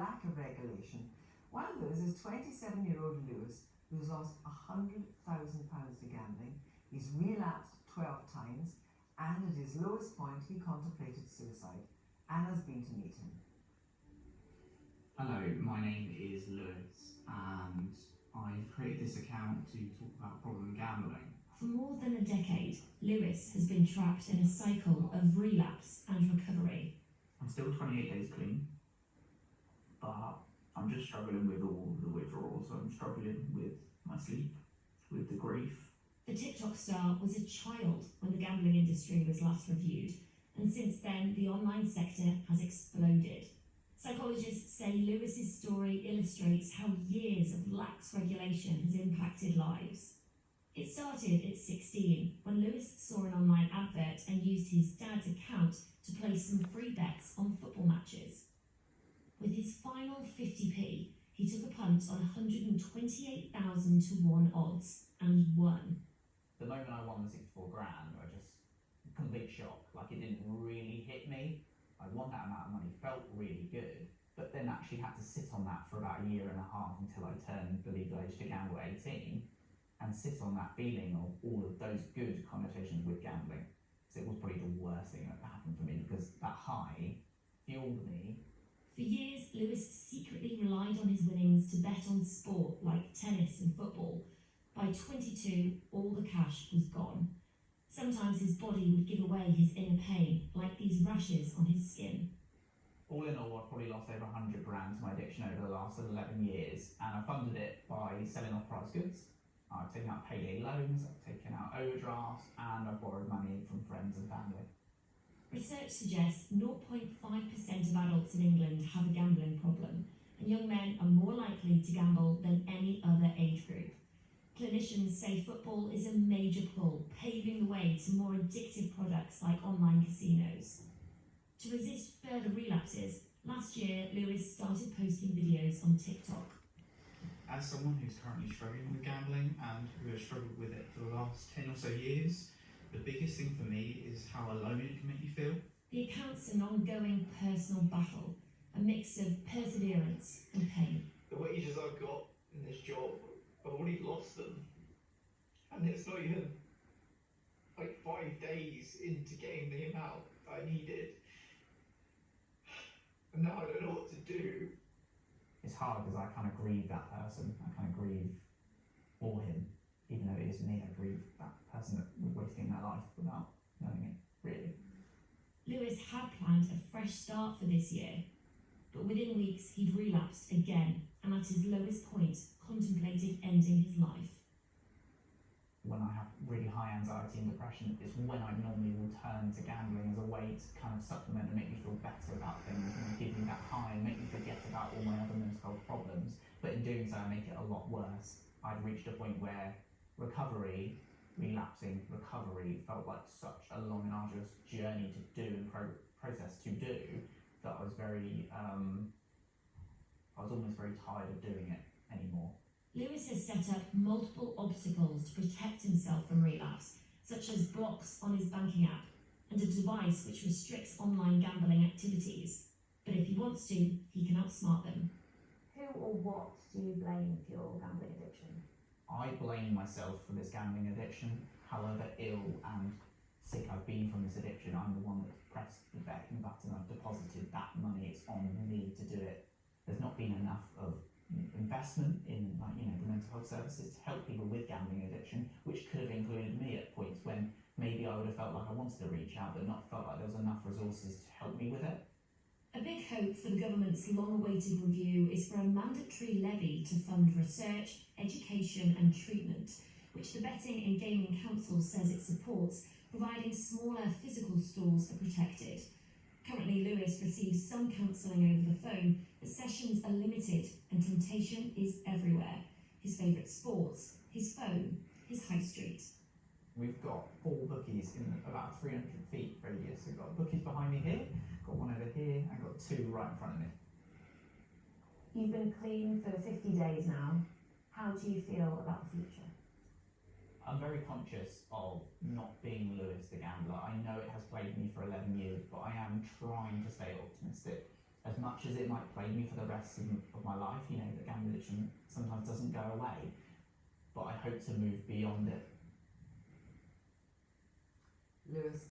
lack of regulation. One of those is 27-year-old Lewis, who's lost £100,000 to gambling. He's relapsed 12 times, and at his lowest point he contemplated suicide. Anna's been to meet him. Hello, my name is Lewis, and I've created this account to talk about problem gambling. For more than a decade, Lewis has been trapped in a cycle of relapse and recovery. I'm still 28 days clean, but I'm just struggling with all the withdrawals. I'm struggling with my sleep, with the grief. The TikTok star was a child when the gambling industry was last reviewed, and since then the online sector has exploded. Psychologists say Lewis's story illustrates how years of lax regulation has impacted lives. It started at 16 when Lewis saw an online advert and used his dad's account to place some free bets on football matches. With his final 50p, he took a punt on 128,000 to 1 odds and won. The moment I won the 64 grand, I just, complete shock. Like, it didn't really hit me. I won that amount of money, felt really good, but then actually had to sit on that for about a year and a half until I turned the legal age to gamble at 18, and sit on that feeling of all of those good connotations with gambling. So it was probably the worst thing that happened for me, because that high fueled me. For years, Lewis secretly relied on his winnings to bet on sport like tennis and football. By 22, all the cash was gone. Sometimes his body would give away his inner pain, like these rashes on his skin. All in all, I've probably lost over 100 grand to my addiction over the last 11 years, and I funded it by selling off-price goods. I've taken out payday loans, I've taken out overdrafts, and I've borrowed money from friends and family. Research suggests 0.5% of adults in England have a gambling problem, and young men are more likely to gamble than any other age group. Clinicians say football is a major pull, paving the way to more addictive products like online casinos. To resist further relapses, last year Lewis started posting videos on TikTok. As someone who's currently struggling with gambling and who has struggled with it for the last 10 or so years, the biggest thing for me is how alone it can make you feel. The account's an ongoing personal battle, a mix of perseverance and pain. The wages I've got in this job, I've already lost them. And it's not even like 5 days into getting the amount I needed. And now I don't know what to do. It's hard because I kind of grieve that person. I kind of grieve for him, even though it is me. I grieve that person that was wasting their life without knowing it, really. Lewis had planned a fresh start for this year, but within weeks he'd relapsed again, and at his lowest point, contemplated ending his life. When I have really high anxiety and depression, it's when I normally will turn to gambling as a way to kind of supplement and make me feel better about things and give me that high and make me forget about all my other mental health problems. But in doing so, I make it a lot worse. I've reached a point where relapsing recovery felt like such a long and arduous journey to do and process to do that I was almost very tired of doing it anymore. Lewis has set up multiple obstacles to protect himself from relapse, such as blocks on his banking app and a device which restricts online gambling activities. But if he wants to, he can outsmart them. Who or what do you blame for your gambling addiction? I blame myself for this gambling addiction. However ill and sick I've been from this addiction, I'm the one that's pressed the betting button. I've deposited that money. It's on me to do it. There's not been enough of investment in the mental health services to help people with gambling addiction, which could have included me at points when maybe I would have felt like I wanted to reach out but not felt like there was enough resources to help me with it. A big hope for the government's long-awaited review is for a mandatory levy to fund research, education and treatment, which the Betting and Gaming Council says it supports, providing smaller physical stores are protected. Currently, Lewis receives some counselling over the phone, but sessions are limited and temptation is everywhere. His favourite sports, his phone, his high street. We've got 4 bookies in about 300 feet radius. We've got bookies behind me here, got one over here, and got 2 right in front of me. You've been clean for 50 days now. How do you feel about the future? I'm very conscious of not being Lewis the gambler. I know it has plagued me for 11 years, but I am trying to stay optimistic. As much as it might plague me for the rest of my life, you know, that gambling addiction sometimes doesn't go away, but I hope to move beyond it. Lewis,